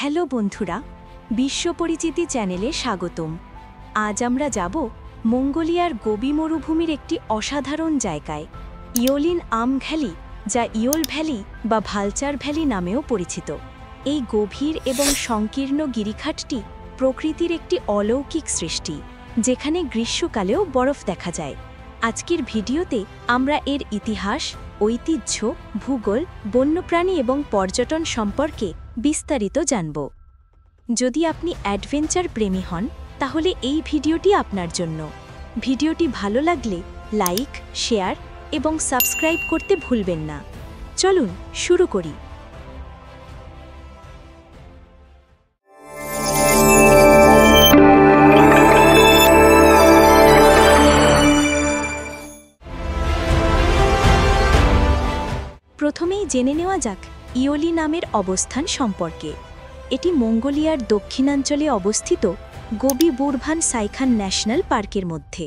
Hello বন্ধুরা, বিশ্ব পরিচিতি চ্যানেলে স্বাগতম। আজ আমরা যাব মঙ্গোলিয়ার গোবি মরুভূমির একটি অসাধারণ জায়গায়, ইয়োলিন আম ভ্যালি, যা ইয়োল ভ্যালি বা ভালচার ভ্যালি নামেও পরিচিত। এই গভীর এবং সংকীর্ণ গিরিখাতটি প্রকৃতির একটি অলৌকিক সৃষ্টি, যেখানে গ্রীষ্মকালেও বরফ দেখা যায়। আজকের ভিডিওতে আমরা এর ইতিহাস, ঐতিহ্য, ভূগোল, বন্যপ্রাণী এবং পর্যটন সম্পর্কে বিস্তারিত জানব। যদি আপনি অ্যাডভেঞ্চার প্রেমী হন, তাহলে এই ভিডিওটি আপনার জন্য। ভিডিওটি ভালো লাগলে লাইক, শেয়ার এবং সাবস্ক্রাইব করতে ভুলবেন না। চলুন শুরু করি। প্রথমেই জেনে নেওয়া যাক ইয়োলি নামের অবস্থান সম্পর্কে। এটি মঙ্গোলিয়ার দক্ষিণাঞ্চলে অবস্থিত গোবি বুরভান সাইখান ন্যাশনাল পার্কের মধ্যে।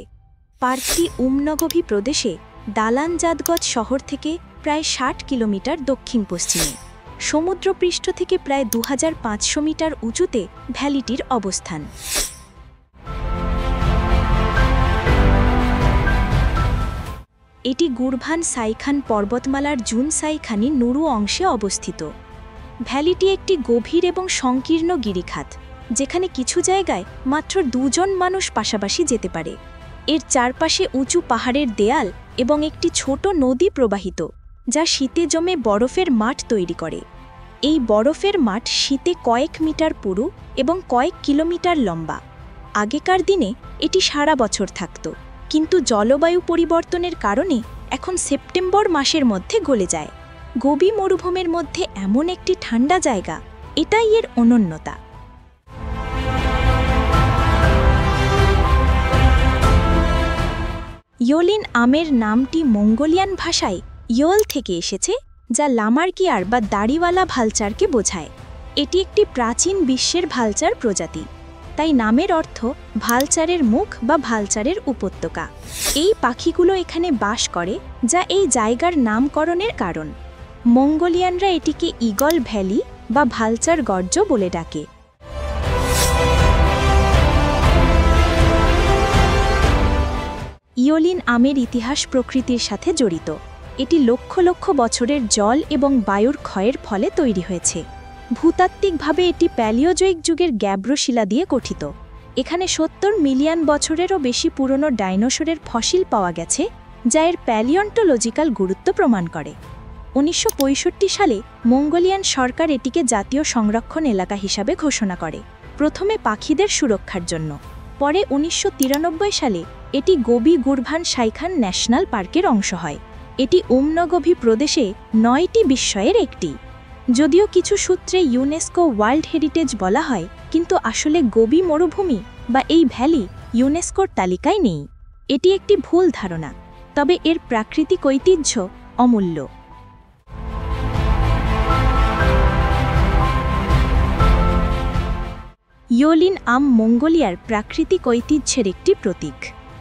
পার্কটি উমনগভি প্রদেশে দালানজাদগজ শহর থেকে প্রায় ৬০ কিলোমিটার দক্ষিণ-পশ্চিমে। সমুদ্রপৃষ্ঠ থেকে প্রায় ২৫০০ মিটার উঁচুতে ভ্যালিটির অবস্থান। এটি গুরভান সাইখান পর্বতমালার জুন সাইখানি নুরু অংশে অবস্থিত। ভ্যালিটি একটি গভীর এবং সংকীর্ণ গিরিখাত, যেখানে কিছু জায়গায় মাত্র ২ জন মানুষ পাশাপাশি যেতে পারে। এর চারপাশে উঁচু পাহাড়ের দেয়াল এবং একটি ছোট নদী প্রবাহিত, যা শীতে জমে বরফের মাঠ তৈরি করে। এই বরফের মাঠ শীতে কয়েক মিটার পুরু এবং কয়েক কিলোমিটার লম্বা। আগেকার দিনে এটি সারা বছর থাকত, কিন্তু জলবায়ু পরিবর্তনের কারণে এখন সেপ্টেম্বর মাসের মধ্যে গলে যায়। গোবি মরুভূমির মধ্যে এমন একটি ঠান্ডা জায়গা, এটাই এর অনন্যতা। ইয়োলিন আমের নামটি মঙ্গোলিয়ান ভাষায় ইয়োল থেকে এসেছে, যা লামার্কিয়ার বা দাড়িওয়ালা ভালচারকে বোঝায়। এটি একটি প্রাচীন বিশ্বের ভালচার প্রজাতি, তাই নামের অর্থ ভালচারের মুখ বা ভালচারের উপত্যকা। এই পাখিগুলো এখানে বাস করে, যা এই জায়গার নামকরণের কারণ। মঙ্গোলিয়ানরা এটিকে ইগল ভ্যালি বা ভালচার গর্জ বলে ডাকে। ইয়োলিন আমের ইতিহাস প্রকৃতির সাথে জড়িত। এটি লক্ষ লক্ষ বছরের জল এবং বায়ুর ক্ষয়ের ফলে তৈরি হয়েছে। ভূতাত্ত্বিকভাবে এটি প্যালিওজোইক যুগের গ্যাব্রো শিলা দিয়ে গঠিত। এখানে ৭০ মিলিয়ন বছরেরও বেশি পুরনো ডাইনোসরের ফসিল পাওয়া গেছে, যা এর প্যালিওন্টোলজিক্যাল গুরুত্ব প্রমাণ করে। ১৯৬৫ সালে মঙ্গোলিয়ান সরকার এটিকে জাতীয় সংরক্ষণ এলাকা হিসাবে ঘোষণা করে, প্রথমে পাখিদের সুরক্ষার জন্য। পরে ১৯৯৩ সালে এটি গোবি গুরভান সাইখান ন্যাশনাল পার্কের অংশ হয়। এটি উমনগভি প্রদেশে ৯টি বিস্ময়ের একটি। যদিও কিছু সূত্রে ইউনেস্কো ওয়ার্ল্ড হেরিটেজ বলা হয়, কিন্তু আসলে গোবি মরুভূমি বা এই ভ্যালি ইউনেস্কোর তালিকায় নেই। এটি একটি ভুল ধারণা, তবে এর প্রাকৃতিক ঐতিহ্য অমূল্য। ইয়োলিন আম মঙ্গোলিয়ার প্রাকৃতিক ঐতিহ্যের একটি প্রতীক।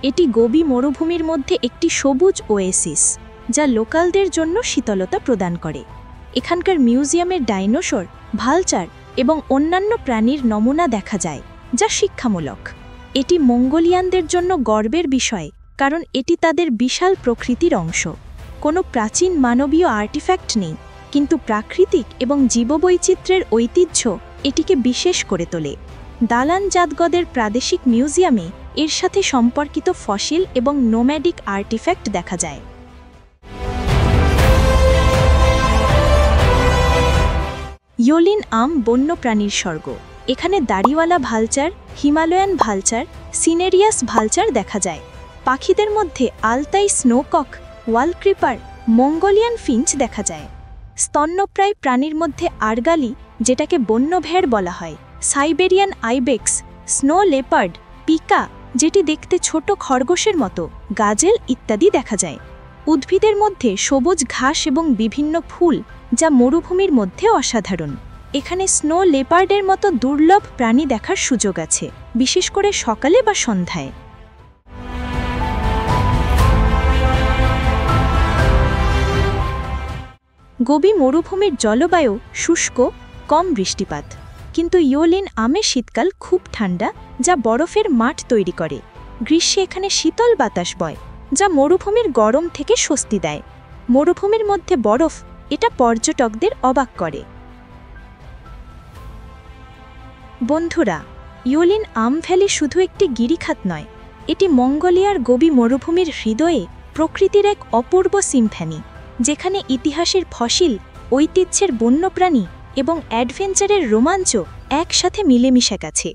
এটি গোবি মরুভূমির মধ্যে একটি সবুজ ওয়েসিস, যা লোকালদের জন্য শীতলতা প্রদান করে। এখানকার মিউজিয়ামের ডাইনোসর, ভালচার এবং অন্যান্য প্রাণীর নমুনা দেখা যায়, যা শিক্ষামূলক। এটি মঙ্গোলিয়ানদের জন্য গর্বের বিষয়, কারণ এটি তাদের বিশাল প্রকৃতির অংশ। কোনো প্রাচীন মানবীয় আর্টিফ্যাক্ট নেই, কিন্তু প্রাকৃতিক এবং জীববৈচিত্র্যের ঐতিহ্য এটিকে বিশেষ করে তোলে। দালানজাদগদের প্রাদেশিক মিউজিয়ামে এর সাথে সম্পর্কিত ফসিল এবং নোম্যাডিক আর্টিফ্যাক্ট দেখা যায়। ইয়োলিন আম বন্যপ্রাণীর স্বর্গ। এখানে দাড়িওয়ালা ভালচার, হিমালয়ান ভালচার, সিনেরিয়াস ভালচার দেখা যায়। পাখিদের মধ্যে আলতাই স্নোকক, ওয়াল ক্রিপার, মঙ্গোলিয়ান ফিঞ্চ দেখা যায়। স্তন্যপ্রায় প্রাণীর মধ্যে আর্গালি, যেটাকে বন্য ভেড় বলা হয়, Siberian ibex, snow leopard, Pika, যেটি দেখতে ছোট খরগোশের মতো, গাজেল ইত্যাদি দেখা যায়। উদ্ভিদের মধ্যে সবুজ ঘাস এবং বিভিন্ন ফুল, যা মরুভূমির মধ্যে অসাধারণ। এখানে স্নো লেপার্ডের মতো দুর্লভ প্রাণী দেখার সুযোগ আছে, বিশেষ করে সকালে বা সন্ধ্যায়। গোবি মরুভূমির জলবায়ু শুষ্ক, কম বৃষ্টিপাত। কিন্তু ইয়োলিন আমের শীতকাল খুব ঠান্ডা, যা বরফের মাঠ তৈরি করে। গ্রীষ্মে এখানে শীতল বাতাস বয়, যা মরুভূমির গরম থেকে স্বস্তি দেয়। মরুভূমির মধ্যে বরফ, এটা পর্যটকদের অবাক করে। বন্ধুরা, ইয়োলিন আম ভ্যালি শুধু একটি গিরিখাত নয়, এটি মঙ্গোলিয়ার গোবি মরুভূমির হৃদয়ে প্রকৃতির এক অপূর্ব সিম্ফনি, যেখানে ইতিহাসের ফসিল, ঐতিহ্যের বন্যপ্রাণী এবং অ্যাডভেঞ্চারের রোমাঞ্চ একসাথে মিলেমিশে গেছে।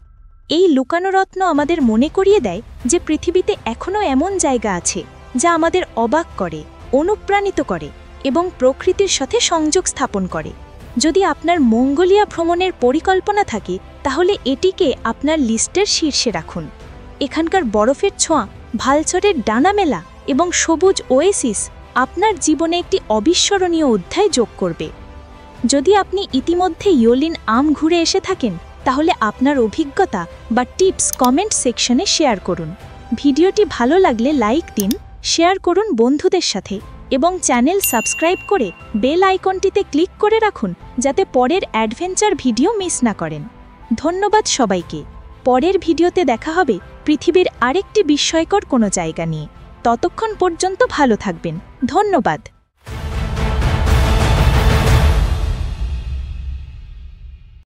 এই লুকানো রত্ন আমাদের মনে করিয়ে দেয় যে পৃথিবীতে এখনও এমন জায়গা আছে যা আমাদের অবাক করে, অনুপ্রাণিত করে এবং প্রকৃতির সাথে সংযোগ স্থাপন করে। যদি আপনার মঙ্গোলিয়া ভ্রমণের পরিকল্পনা থাকে, তাহলে এটিকে আপনার লিস্টের শীর্ষে রাখুন। এখানকার বরফের ছোঁয়া, ভালচরের ডানা মেলা এবং সবুজ ওয়েসিস আপনার জীবনে একটি অবিস্মরণীয় অধ্যায় যোগ করবে। যদি আপনি ইতিমধ্যে ইয়োলিন আম ঘুরে এসে থাকেন, তাহলে আপনার অভিজ্ঞতা বা টিপস কমেন্ট সেকশনে শেয়ার করুন। ভিডিওটি ভালো লাগলে লাইক দিন, শেয়ার করুন বন্ধুদের সাথে এবং চ্যানেল সাবস্ক্রাইব করে বেল আইকনটিতে ক্লিক করে রাখুন, যাতে পরের অ্যাডভেঞ্চার ভিডিও মিস না করেন। ধন্যবাদ সবাইকে। পরের ভিডিওতে দেখা হবে পৃথিবীর আরেকটি বিস্ময়কর কোনো জায়গা নিয়ে। ততক্ষণ পর্যন্ত ভালো থাকবেন। ধন্যবাদ।